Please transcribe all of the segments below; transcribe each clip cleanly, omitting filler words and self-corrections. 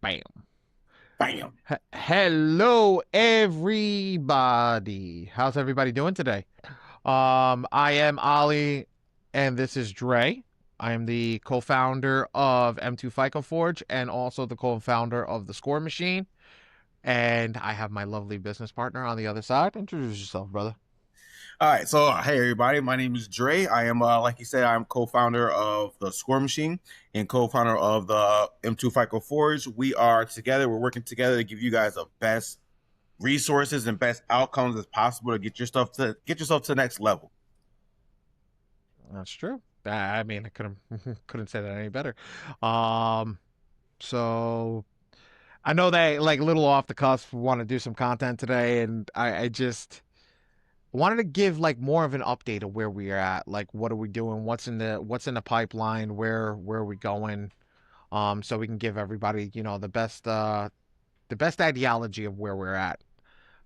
Bam. Bam. Hello, everybody. How's everybody doing today? I am Ali, and this is Dre. I am the co-founder of M2 FicoForge and also the co-founder of the Score Machine. And I have my lovely business partner on the other side. Introduce yourself, brother. All right. So, hey, everybody. My name is Dre. I am, like you said, I'm co-founder of the Score Machine and co-founder of the M2 FICO Forge. We are together. We're working together to give you guys the best resources and best outcomes as possible to get yourself to the next level. That's true. I mean, I couldn't say that any better. Um, so I know that like a little off the cusp want to do some content today, and I just wanted to give like more of an update of where we are at. Like, what are we doing? What's in the pipeline? Where are we going? So we can give everybody, the best ideology of where we're at.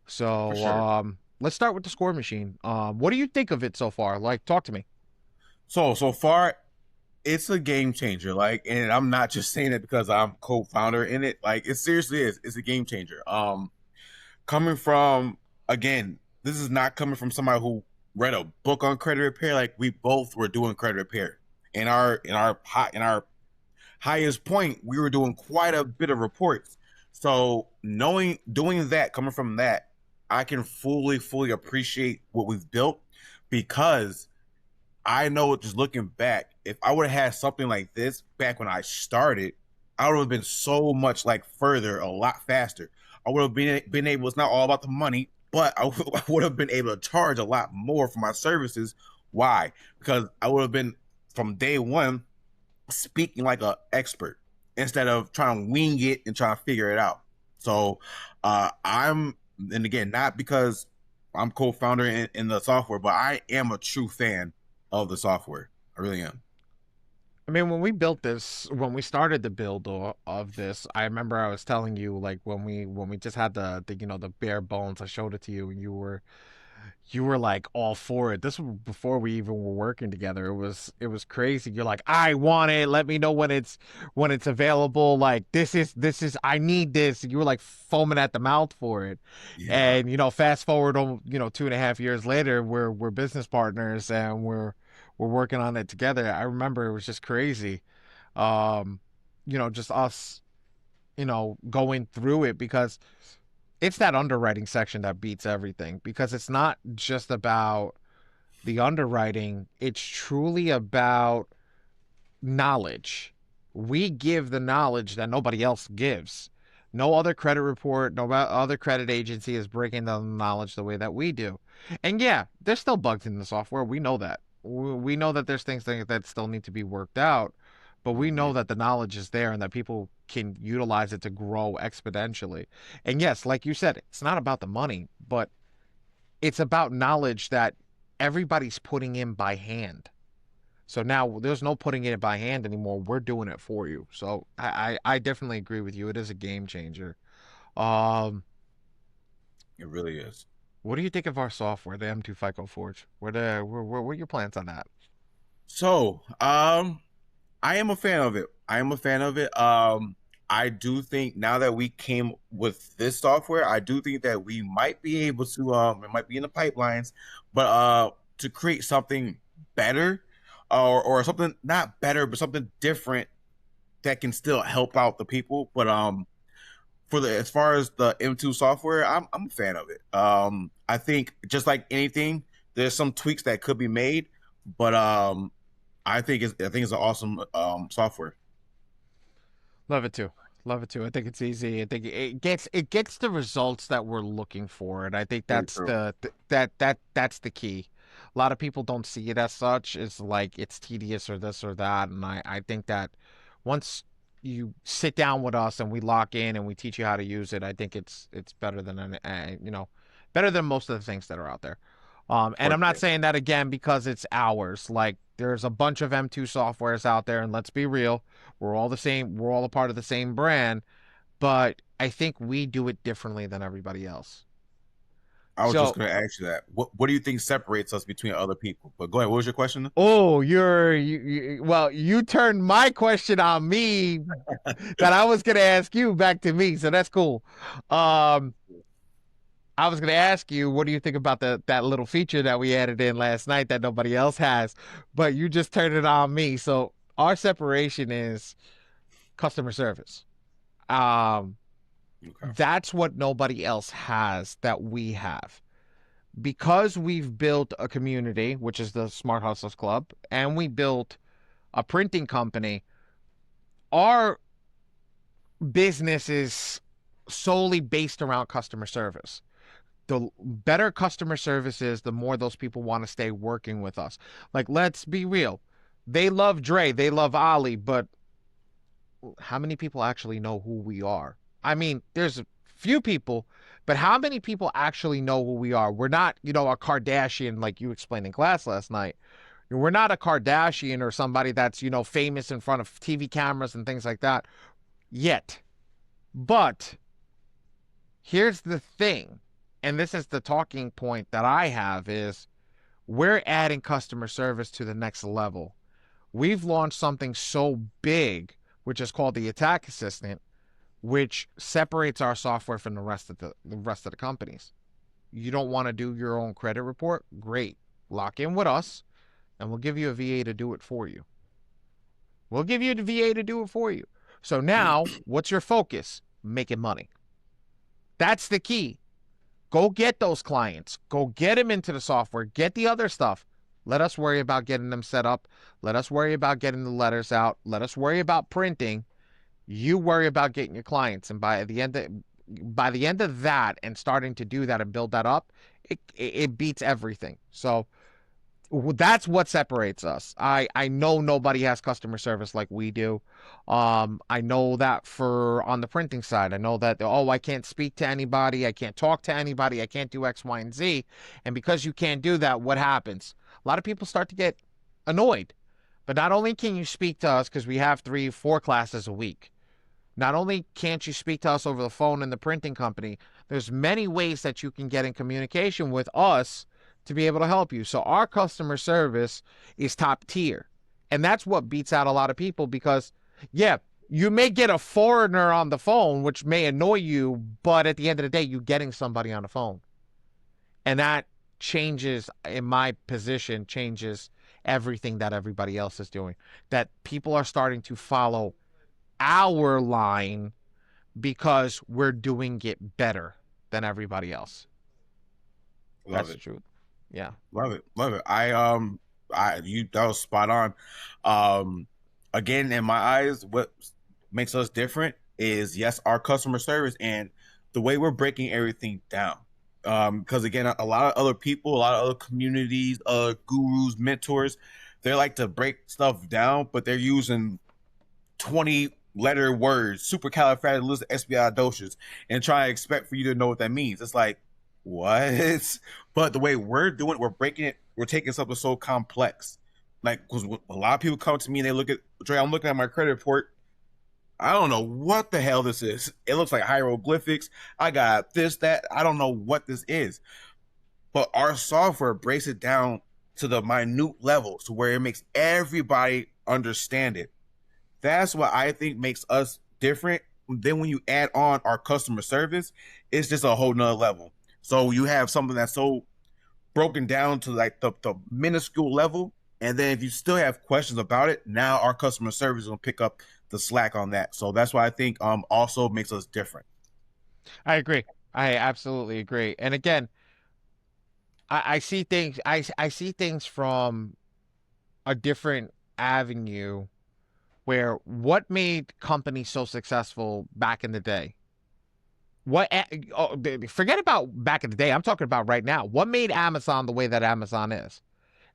For So sure. let's start with the score machine. What do you think of it so far? Like, talk to me. So far, it's a game changer. Like, and I'm not just saying it because I'm co-founder in it. Like, it seriously is. It's a game changer. Coming from, again, this is not coming from somebody who read a book on credit repair. Like, we both were doing credit repair. In our highest point, we were doing quite a bit of reports. So knowing doing that, coming from that, I can fully appreciate what we've built, because I know, just looking back, if I would have had something like this back when I started, I would have been so much like further, a lot faster. I would have been able. It's not all about the money, but I would have been able to charge a lot more for my services. Why? Because I would have been, from day one, speaking like an expert instead of trying to wing it and trying to figure it out. So I'm, and again, not because I'm co-founder in the software, but I am a true fan of the software. I really am. I mean, when we started the build of this, I remember I was telling you like when we just had the bare bones. I showed it to you, and you were like all for it. This was before we even were working together. It was crazy. You're like, I want it. Let me know when it's available. Like this is I need this. You were like foaming at the mouth for it. Yeah. And fast forward, 2.5 years later, we're business partners and we're working on it together. I remember it was just crazy. Um, just us, going through it because it's that underwriting section that beats everything because it's not just about the underwriting, it's truly about knowledge. We give the knowledge that nobody else gives. No other credit report, no other credit agency is breaking down the knowledge the way that we do. And yeah, there's still bugs in the software. We know that. We know that there's things that still need to be worked out, but we know Hmm. that the knowledge is there and that people can utilize it to grow exponentially. And yes, like you said, it's not about the money, but it's about knowledge that everybody's putting in by hand. So now there's no putting it by hand anymore. We're doing it for you. So I definitely agree with you. It is a game changer. Um, It really is. what do you think of our software, the M2 FICO Forge? What are your plans on that? So, I am a fan of it. I am a fan of it. I do think now that we came with this software, I do think that we might be able to, it might be in the pipelines, but to create something better, or something not better, but something different that can still help out the people. But for the as far as the M2 software, I'm a fan of it. I think, just like anything, there's some tweaks that could be made, but I think it's an awesome software. Love it too. Love it too. I think it's easy. I think it gets the results that we're looking for, and I think Very that's true. that's the key. A lot of people don't see it as such. It's like it's tedious or this or that, and I think that once you sit down with us and we lock in and we teach you how to use it, I think it's better than better than most of the things that are out there. And For I'm not sure. saying that again because it's ours. Like there's a bunch of M2 softwares out there, and let's be real, we're all the same. We're all a part of the same brand, but I think we do it differently than everybody else. I was just So, going to ask you that. What do you think separates us between other people? But go ahead. What was your question? oh, well, you turned my question on me that I was gonna ask you back to me, so that's cool. Um, I was gonna ask you, what do you think about that little feature that we added in last night that nobody else has, but you just turned it on me. So our separation is customer service. Um, Okay. that's what nobody else has that we have. Because we've built a community, which is the Smart Hustlers Club, and we built a printing company, our business is solely based around customer service. The better customer service is, the more those people want to stay working with us. Like, let's be real. They love Dre, they love Ali, but how many people actually know who we are? I mean, there's a few people, but how many people actually know who we are? We're not, a Kardashian like you explained in class last night. We're not a Kardashian or somebody that's, famous in front of TV cameras and things like that yet. But here's the thing, and this is the talking point that I have, is we're adding customer service to the next level. We've launched something so big, which is called the Attack Assistant, which separates our software from the rest of the companies. You don't want to do your own credit report? Great. Lock in with us and we'll give you a VA to do it for you. We'll give you a VA to do it for you. So now, what's your focus? Making money. That's the key. Go get those clients. Go get them into the software. Get the other stuff. Let us worry about getting them set up. Let us worry about getting the letters out. Let us worry about printing. You worry about getting your clients. And by the end of that and starting to do that and build that up, it beats everything. So that's what separates us. I know nobody has customer service like we do. I know that for on the printing side. I know that, oh, I can't speak to anybody, I can't talk to anybody, I can't do X, Y, and Z. And because you can't do that, what happens? A lot of people start to get annoyed. But not only can you speak to us because we have 3, 4 classes a week, not only can't you speak to us over the phone in the printing company, there's many ways that you can get in communication with us to be able to help you. So our customer service is top tier. And that's what beats out a lot of people because, yeah, you may get a foreigner on the phone, which may annoy you, but at the end of the day, you're getting somebody on the phone. And that changes, in my position, changes everything that everybody else is doing. That people are starting to follow our line because we're doing it better than everybody else. Love That's the it. truth. Yeah. Love it. Love it. You that was spot on. Um, Again, in my eyes, what makes us different is yes, our customer service and the way we're breaking everything down. Because again, a lot of other people, a lot of other communities, gurus, mentors, they like to break stuff down, but they're using 20-letter words, supercalifragilisticexpialidocious, and try to expect for you to know what that means. It's like, what? But the way we're doing it, we're breaking it, we're taking something so complex. Like, because a lot of people come to me and they look at, Dre, I'm looking at my credit report. I don't know what the hell this is. It looks like hieroglyphics. I got this, that. I don't know what this is. But our software breaks it down to the minute level to where it makes everybody understand it. That's what I think makes us different. Then when you add on our customer service, it's just a whole nother level. So you have something that's so broken down to like the minuscule level. And then if you still have questions about it, now our customer service will pick up the slack on that. So that's why I think also makes us different. I agree. I absolutely agree. And again, I see things I see things from a different avenue where what made companies so successful back in the day? Forget about back in the day. I'm talking about right now. What made Amazon the way that Amazon is?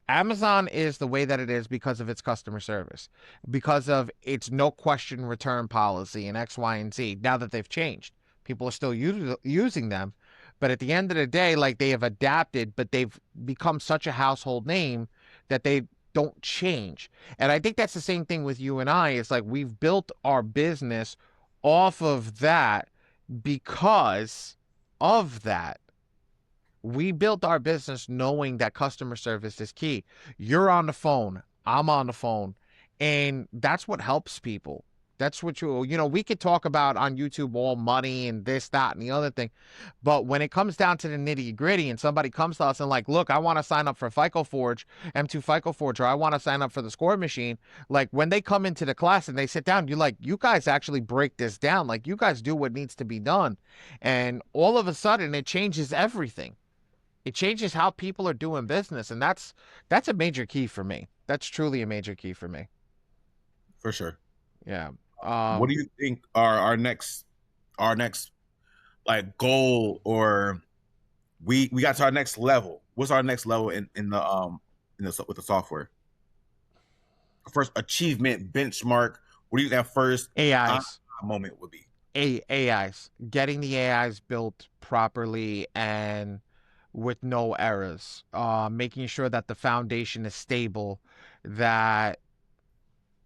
Amazon is the way that it is because of its customer service, because of its no question return policy and X, Y, and Z. Now that they've changed, people are still using them. But at the end of the day, like they have adapted, but they've become such a household name that they don't change. And I think that's the same thing with you and I. It's like we've built our business off of that because of that. We built our business knowing that customer service is key. You're on the phone, I'm on the phone, and that's what helps people. That's what we could talk about on YouTube all money and this, that, and the other thing. But when it comes down to the nitty gritty and somebody comes to us and like, look, I want to sign up for FicoForge, M2 FicoForge, or I want to sign up for the Score Machine, like when they come into the class and they sit down, you're like, you guys actually break this down. Like you guys do what needs to be done. And all of a sudden it changes everything. It changes how people are doing business, and that's a major key for me. That's truly a major key for me. For sure. Yeah. What Um, do you think are our next like goal, or we got to our next level? What's our next level in the with the software? First achievement benchmark. What do you think that first AIs, moment would be? AIs, getting the AIs built properly and with no errors. Making sure that the foundation is stable, that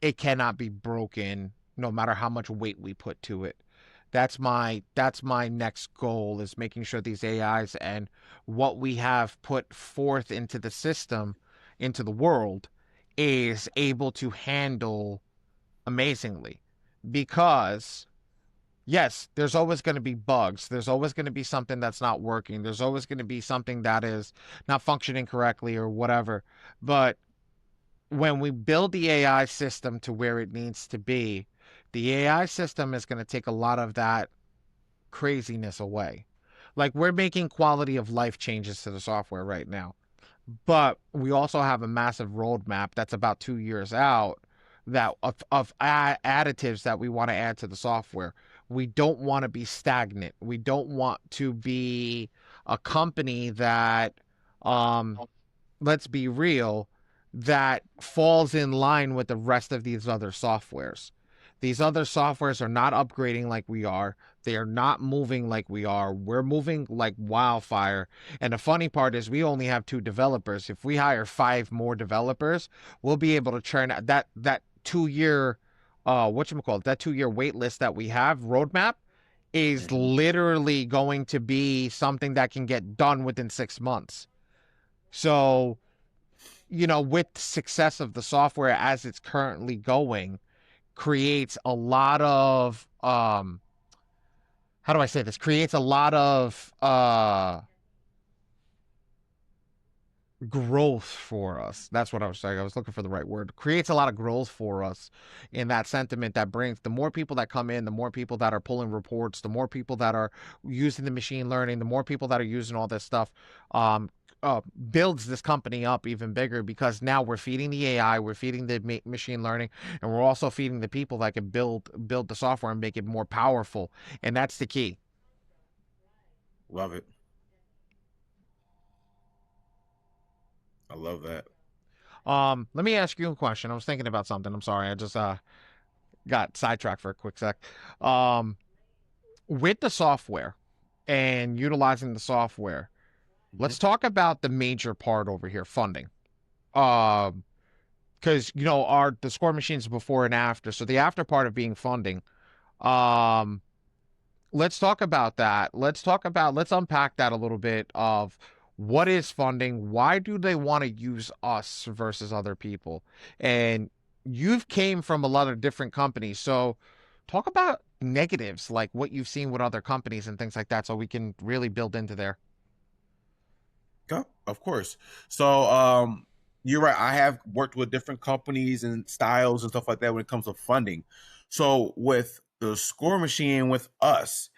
it cannot be broken, no matter how much weight we put to it. That's my next goal, is making sure these AIs and what we have put forth into the system, into the world, is able to handle amazingly. Because yes, there's always going to be bugs. There's always going to be something that's not working. There's always going to be something that is not functioning correctly or whatever. But when we build the AI system to where it needs to be, the AI system is going to take a lot of that craziness away. Like we're making quality of life changes to the software right now, but we also have a massive roadmap that's about 2 years out, that of additives that we want to add to the software. We don't want to be stagnant. We don't want to be a company that, um, let's be real, that falls in line with the rest of these other softwares. These other softwares are not upgrading like we are. They are not moving like we are. We're moving like wildfire. And the funny part is we only have 2 developers. If we hire 5 more developers, we'll be able to churn that 2 year whatchamacallit, that 2 year wait list that we have roadmap is Mhm. literally going to be something that can get done within 6 months. So, with success of the software as it's currently going, creates a lot of how do I say this? Creates a lot of growth for us. That's what I was saying. I was looking for the right word. Creates a lot of growth for us in that sentiment that brings the more people that come in, the more people that are pulling reports, the more people that are using the machine learning, the more people that are using all this stuff. Um, Builds this company up even bigger, because now we're feeding the AI, we're feeding the machine learning, and we're also feeding the people that can build the software and make it more powerful. And that's the key. Love it. I love that. Let me ask you a question. I was thinking about something. I'm sorry. I just got sidetracked for a quick sec. Um, with the software and utilizing the software, Mhm. let's talk about the major part over here, funding. Um, because our the score machines before and after. So the after part of being funding. Um, let's talk about that. Let's unpack that a little bit of what is funding, why do they want to use us versus other people? And you've came from a lot of different companies, so talk about negatives, like what you've seen with other companies and things like that, so we can really build into there. Okay, of course. So you're right. I have worked with different companies and styles and stuff like that when it comes to funding. So with the score machine with us,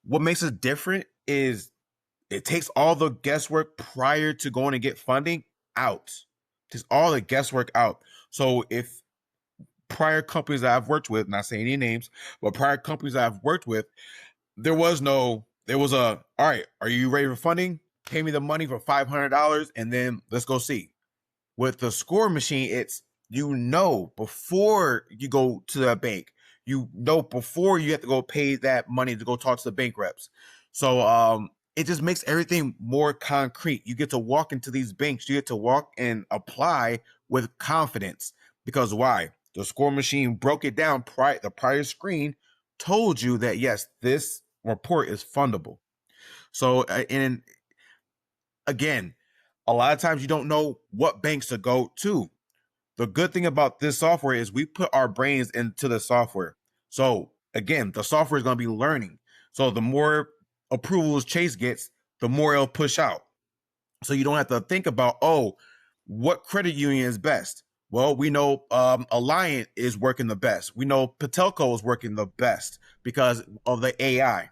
what makes us different is it takes all the guesswork prior to going to get funding out. Takes all the guesswork out. So if prior companies that I've worked with, not saying any names, but prior companies that I've worked with, there was all right, are you ready for funding? Pay me the money for $500 and then let's go see. With the score machine, it's before you go to the bank, before you have to go pay that money to go talk to the bank reps. So it just makes everything more concrete. You get to walk into these banks, you get to walk and apply with confidence. Because why? The score machine broke it down. The prior screen told you that yes, this report is fundable. So and again, a lot of times you don't know what banks to go to. The good thing about this software is we put our brains into the software. So again, the software is going to be learning. So the more approvals Chase gets, the more it'll push out. So you don't have to think about, oh, what credit union is best. Well, we know Alliant is working the best. We know Patelco is working the best because of the AI.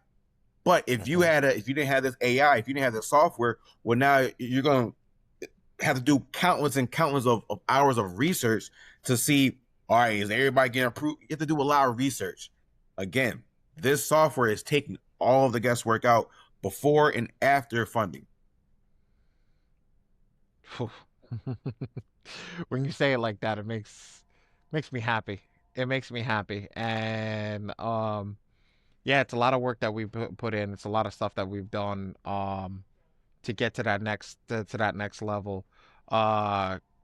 But if you didn't have this AI, if you didn't have the software, well, now you're going to have to do countless and countless of hours of research to see, all right, is everybody getting approved? You have to do a lot of research. Again, this software is taking all of the guesswork out before and after funding. When you say it like that, it makes me happy. It makes me happy. And yeah, it's a lot of work that we put in. It's a lot of stuff that we've done to get to that next level.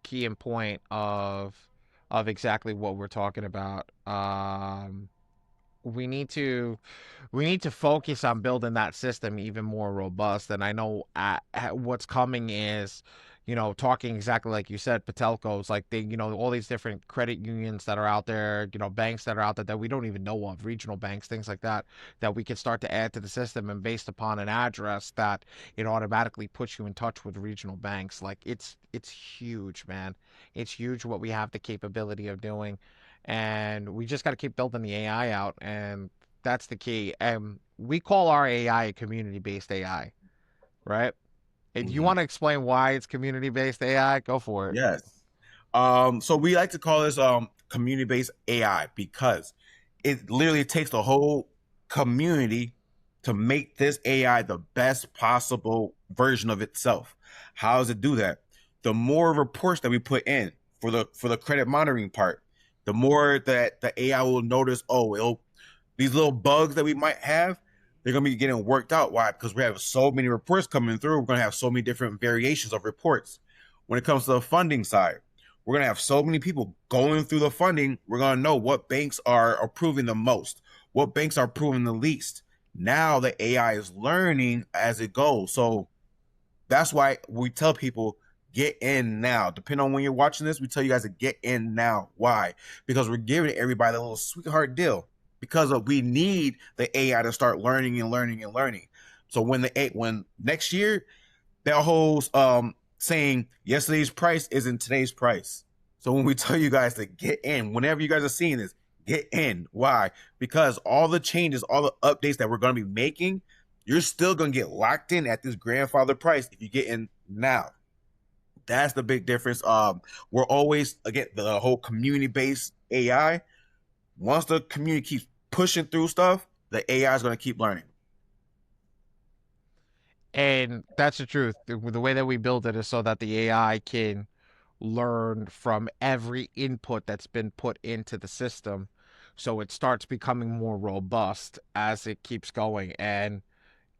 Key and point of exactly what we're talking about. We need to we need to focus on building that system even more robust. And I know what's coming is, talking exactly like you said, Patelco's, like all these different credit unions that are out there, banks that are out there that we don't even know of, regional banks, things like that, that we can start to add to the system. And based upon an address, that it automatically puts you in touch with regional banks. Like it's huge, man. It's huge what we have the capability of doing, and we just got to keep building the AI out, and that's the key. We call our AI a community-based AI, right? If you Mhm. want to explain why it's community-based AI, go for it. Yes. So we like to call this community-based AI because it literally takes the whole community to make this AI the best possible version of itself. How does it do that? The more reports that we put in for the credit monitoring part, the more that the AI will notice, oh, these little bugs that we might have, they're gonna be getting worked out. Why? Because we have so many reports coming through. We're gonna have so many different variations of reports. When it comes to the funding side, we're gonna have so many people going through the funding. We're gonna know what banks are approving the most, what banks are approving the least. Now the AI is learning as it goes. So that's why we tell people get in now. Depending on when you're watching this, we tell you guys to get in now. Why? Because we're giving everybody a little sweetheart deal. Because we need the AI to start learning and learning and learning. So when next year that whole saying yesterday's price isn't today's price. So when we tell you guys to get in, whenever you guys are seeing this, get in. Why? Because all the changes, all the updates that we're going to be making, you're still going to get locked in at this grandfather price if you get in now. That's the big difference. We're always, again, the whole community based AI. Once the community keeps pushing through stuff, the AI is going to keep learning. And that's the truth. The way that we build it is so that the AI can learn from every input that's been put into the system. So it starts becoming more robust as it keeps going. And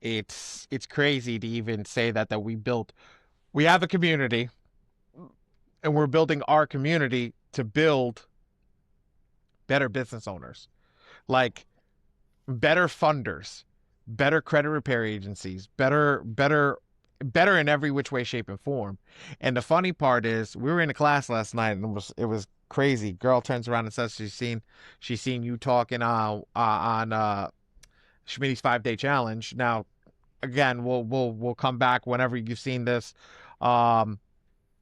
it's crazy to even say that we have a community, and we're building our community to build better business owners, like better funders, better credit repair agencies, better in every which way, shape, and form. And the funny part is, we were in a class last night, and it was crazy. Girl turns around and says she's seen you talking on Schmitty's 5 Day Challenge. Now, again, we'll come back whenever you've seen this. Um,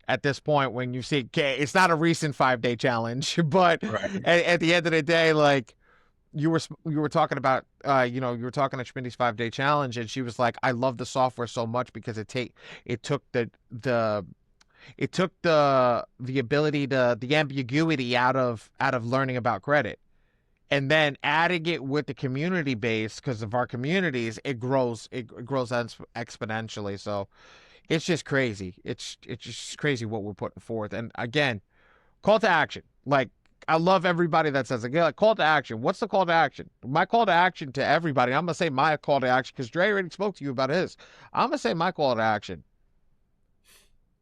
at this point, when you see, okay, it's not a recent 5 Day challenge, but Right. at the end of the day, like, you were talking about, you were talking to Schmitty's 5 Day Challenge, and she was like, I love the software so much because it took the ability, to the ambiguity out of learning about credit, and then adding it with the community base, because of our communities, it grows exponentially. So it's just crazy. It's just crazy what we're putting forth. And again, call to action. Like, I love everybody that says, like, call to action. What's the call to action? My call to action to everybody, I'm gonna say my call to action, because Dre already spoke to you about his. I'm gonna say my call to action.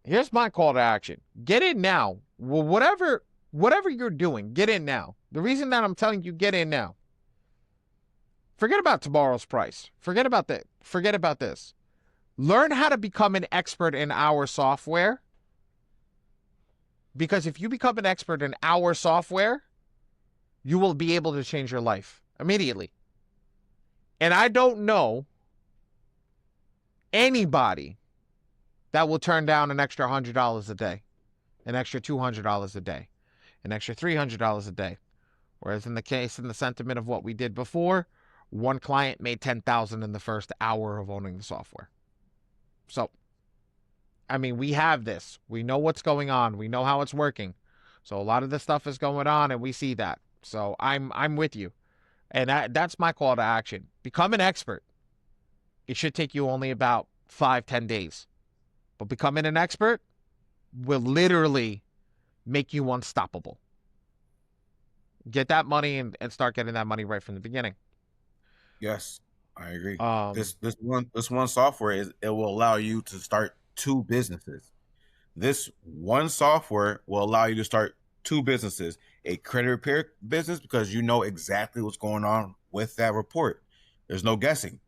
Here's my call to action. Get in now. Well, whatever you're doing, get in now. The reason that I'm telling you get in now. Forget about tomorrow's price. Forget about that. Forget about this. Learn how to become an expert in our software, because if you become an expert in our software, you will be able to change your life immediately. And I don't know anybody that will turn down an extra $100 a day, an extra $200 a day, an extra $300 a day. Whereas in the case, in the sentiment of what we did before, one client made 10,000 in the first hour of owning the software. So, I mean, we have this. We know what's going on. We know how it's working. So a lot of this stuff is going on, and we see that. So I'm with you, and that's my call to action. Become an expert. It should take you only about 5-10 days, but becoming an expert will literally make you unstoppable. Get that money and start getting that money right from the beginning. Yes, I agree. Um, This one software it will allow you to start two businesses. This one software will allow you to start two businesses, a credit repair business because you know exactly what's going on with that report. There's no guessing.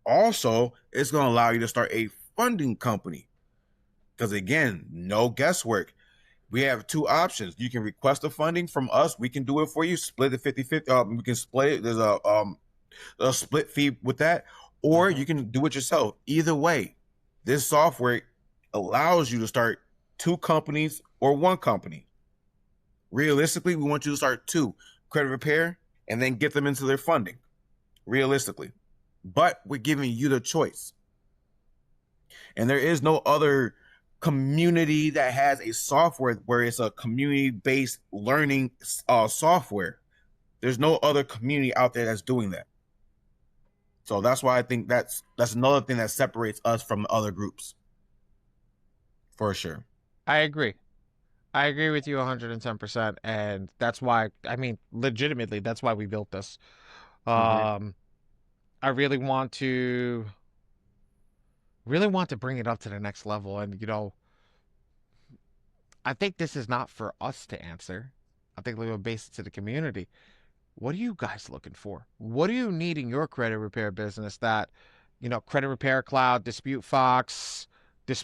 Also, it's going to allow you to start a funding company because again, no guesswork. We have two options. You can request the funding from us. We can do it for you. Split it 50-50. We can split it. There's a split fee with that, or mhm. you can do it yourself. Either way, this software allows you to start two companies or one company. Realistically, we want you to start two credit repair and then get them into their funding. Realistically, but we're giving you the choice. And there is no other community that has a software where it's a community based learning software. There's no other community out there that's doing that. So that's why I think that's another thing that separates us from other groups for sure. I agree. I agree with you 110%, and that's why, I mean, legitimately, that's why we built this. Mm-hmm. Um, I really want to bring it up to the next level, and I think this is not for us to answer. I think we'll base it to the community. What are you guys looking for? What do you need in your credit repair business that, Credit Repair Cloud, Dispute Fox, um,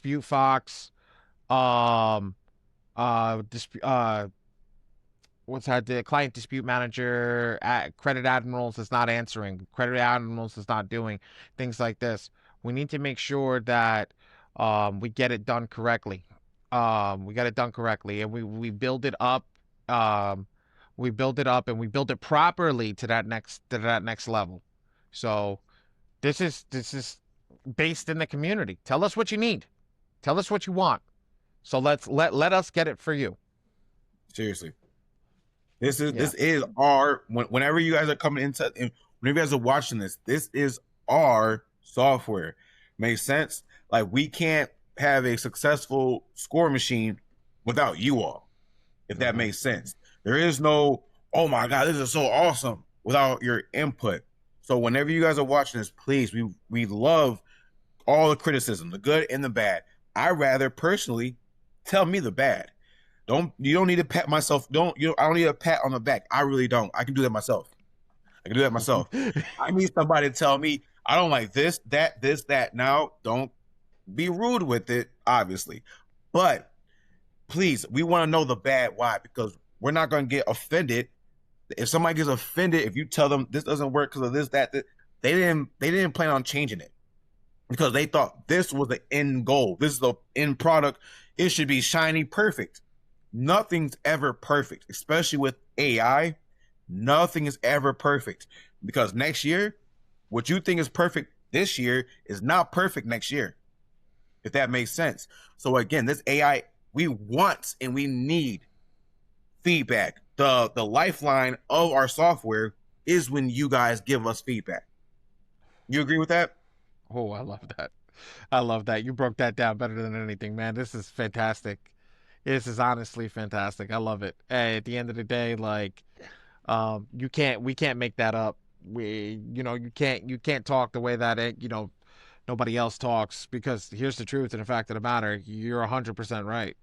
dispute, what's that? The client dispute manager at Credit Admirals is not answering. Credit Admirals is not doing things like this. We need to make sure that we get it done correctly. We get it done correctly, and we build it up. Um, we build it up, and we build it properly to that next level. So this is based in the community. Tell us what you need. Tell us what you want. So let us get it for you. Seriously, this is Yeah. this is our whenever you guys are coming into whenever you guys are watching this is our software. Makes sense? Like we can't have a successful score machine without you all, if that Hmm. makes sense. There is no, oh my God, this is so awesome without your input. So whenever you guys are watching this, please, we love all the criticism, the good and the bad. I rather personally tell me the bad. You don't need to pat myself. I don't need a pat on the back. I really don't. I can do that myself. I can do that myself. I need somebody to tell me I don't like this, that. Now, don't be rude with it, obviously. But please, we want to know the bad why, because we're not going to get offended. If somebody gets offended, if you tell them this doesn't work because of this, they didn't plan on changing it because they thought this was the end goal. This is the end product. It should be shiny, perfect. Nothing's ever perfect, especially with AI. Nothing is ever perfect because next year, what you think is perfect this year is not perfect next year, if that makes sense. So again, this AI, we want and we need feedback. The lifeline of our software is when you guys give us feedback. You agree with that? Oh, I love that. I love that. You broke that down better than anything, man. This is fantastic. This is honestly fantastic. I love it. Hey, at the end of the day, like, we can't make that up. You can't talk the way that nobody else talks, because here's the truth and the fact of the matter. You're 100% right.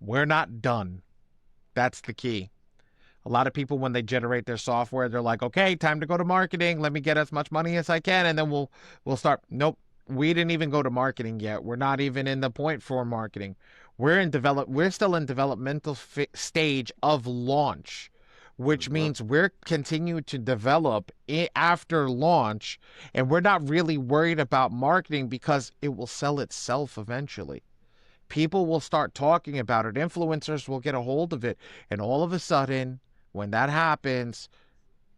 We're not done. That's the key. A lot of people, when they generate their software, they're like, okay, time to go to marketing. Let me get as much money as I can, and then we'll start. Nope, we didn't even go to marketing yet. We're not even in the point for marketing. We're still in developmental stage of launch, which Mhm. means we're continuing to develop after launch, and we're not really worried about marketing because it will sell itself eventually. People will start talking about it. Influencers will get a hold of it, and all of a sudden, when that happens,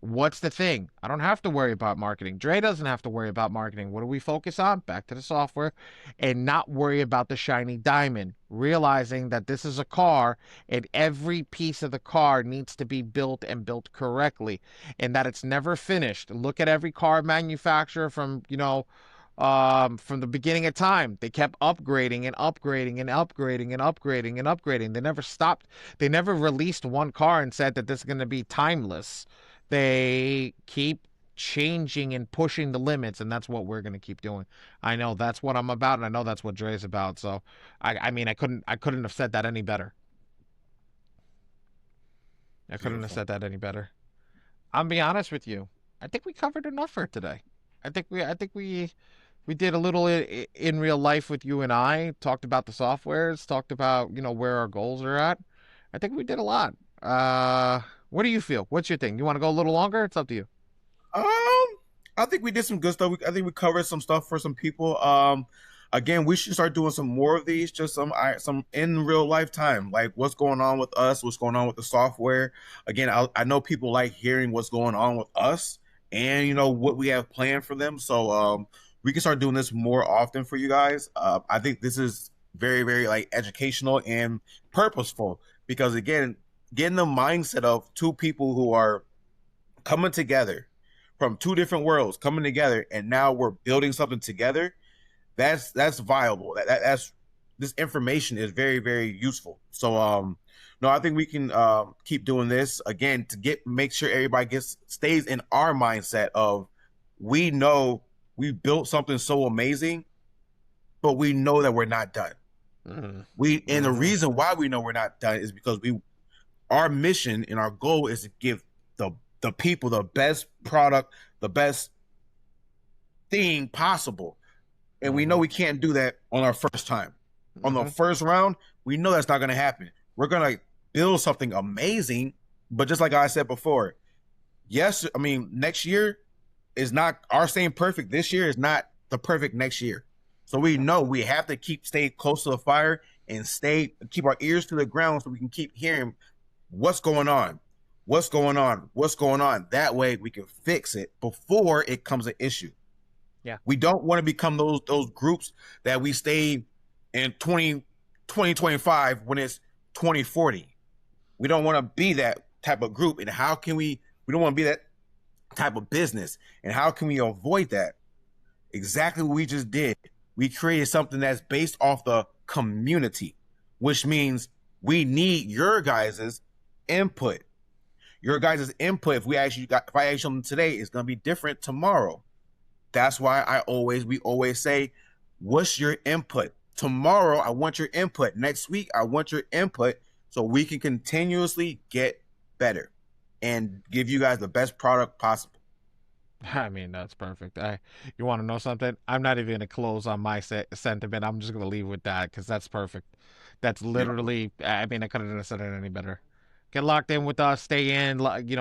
what's the thing? I don't have to worry about marketing. Dre doesn't have to worry about marketing. What do we focus on? Back to the software and not worry about the shiny diamond. Realizing that this is a car and every piece of the car needs to be built and built correctly and that it's never finished. Look at every car manufacturer from the beginning of time. They kept upgrading and upgrading and upgrading and upgrading and upgrading. They never stopped. They never released one car and said that this is going to be timeless. They keep changing and pushing the limits, and that's what we're gonna keep doing. I know that's what I'm about, and I know that's what Dre's about. So, I mean, I couldn't have said that any better. I couldn't have Beautiful. said that any better. I'll be honest with you. I think we covered enough for today. I think we did a little in real life with you and I. Talked about the softwares. Talked about where our goals are at. I think we did a lot. What do you feel? What's your thing? You want to go a little longer? It's up to you. Um, I think we did some good stuff. I think we covered some stuff for some people. Again, we should start doing some more of these. Just some in real life time, like what's going on with us, what's going on with the software. Again, I know people like hearing what's going on with us, and what we have planned for them. So we can start doing this more often for you guys. I think this is very very like educational and purposeful because again, getting the mindset of two people who are coming together from two different worlds coming together and now we're building something together. That's viable. That's this information is very very useful. So no, I think we can keep doing this again to make sure everybody gets stays in our mindset of we know we built something so amazing, but we know that we're not done. We and the Mm-hmm. reason why we know we're not done is because we our mission and our goal is to give the people the best product, the best thing possible. And we know Mm-hmm. we can't do that on our first time. On the Mm-hmm. first round, we know that's not going to happen. We're going to build something amazing, but just like I said before, yes, I mean next year is not our same perfect. This year is not the perfect next year. So we know we have to stay close to the fire and keep our ears to the ground so we can keep hearing what's going on, what's going on, what's going on. That way we can fix it before it comes an issue. Yeah. We don't want to become those groups that we stay in 2025 when it's 2040. We don't want to be that type of group. And how can we don't want to be that type of business. And how can we avoid that? Exactly what we just did. We created something that's based off the community, which means we need your guys' input. Your guys' input, if I ask them today, is gonna be different tomorrow. That's why we always say, what's your input? Tomorrow, I want your input. Next week, I want your input so we can continuously get better and give you guys the best product possible. I mean, that's perfect. You want to know something? I'm not even gonna close on my sentiment. I'm just gonna leave with that because that's perfect. That's Beautiful. literally. I mean, I couldn't have said it any better. Get locked in with us. Stay in.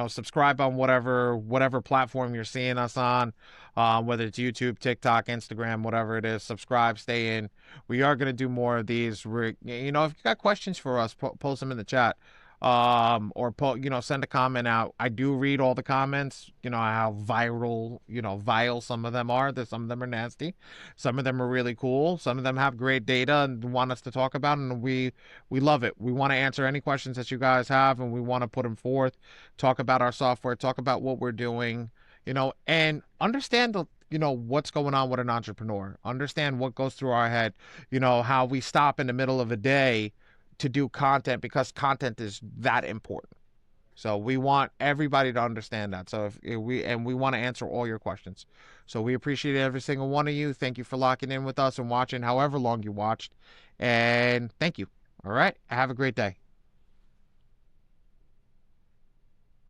Subscribe on whatever platform you're seeing us on, whether it's YouTube, TikTok, Instagram, whatever it is. Subscribe. Stay in. We are gonna do more of these. If you got questions for us, post them in the chat. Or send a comment out. I do read all the comments. You know how vile some of them are. That some of them are nasty, some of them are really cool, some of them have great data and want us to talk about, and we love it. We want to answer any questions that you guys have, and we want to put them forth, talk about our software, talk about what we're doing, and understand what's going on with an entrepreneur, understand what goes through our head, how we stop in the middle of a day to do content because content is that important. So we want everybody to understand that. So if we want to answer all your questions. So we appreciate every single one of you. Thank you for locking in with us and watching however long you watched. And thank you. All right. Have a great day.